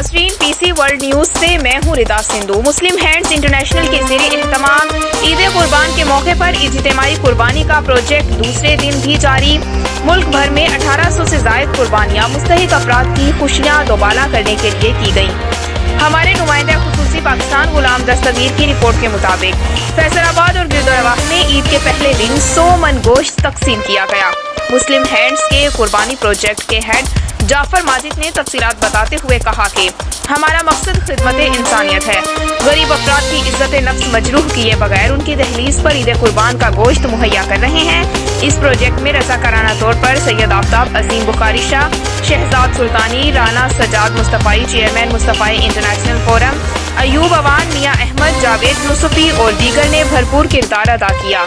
नाजरीन, PC world news से मैं हूँ रिदा सिंधु। मुस्लिम हैंड्स इंटरनेशनल के ज़रिए इख्तिताम ईद कुर्बान के मौके पर इज्तिमाई कुर्बानी का प्रोजेक्ट दूसरे दिन भी जारी। मुल्क भर में 1800 से ज़ायद कुर्बानियाँ मुस्तहिक अफराद की खुशियाँ दोबाला करने के लिए की गयी। हमारे नुमाइंदा खुसूसी पाकिस्तान गुलाम दस्तगीर की रिपोर्ट के मुताबिक फैसलाबाद और गिरदोरवाह में ईद के पहले दिन 100 मन गोश्त तकसीम किया गया। मुस्लिम हैंड्स के कुर्बानी प्रोजेक्ट के हेड जाफर माजिद ने तफसीलात बताते हुए कहा कि हमारा मकसद खिदमत इंसानियत है। गरीब अफराद की इज्जत नफ्स मजरूह किए बगैर उनकी दहलीज पर ईद कुर्बान का गोश्त मुहैया कर रहे हैं। इस प्रोजेक्ट में रज़ाकाराना तौर पर Syed Aftab, Azeem Bukhari Shah, Shahzad Sultani, Rana Sajjad Mustafai, chairman Mustafai International Forum, Ayub Awan, Mian Ahmed, Javed Yusufi और दीगर ने भरपूर किरदार अदा किया।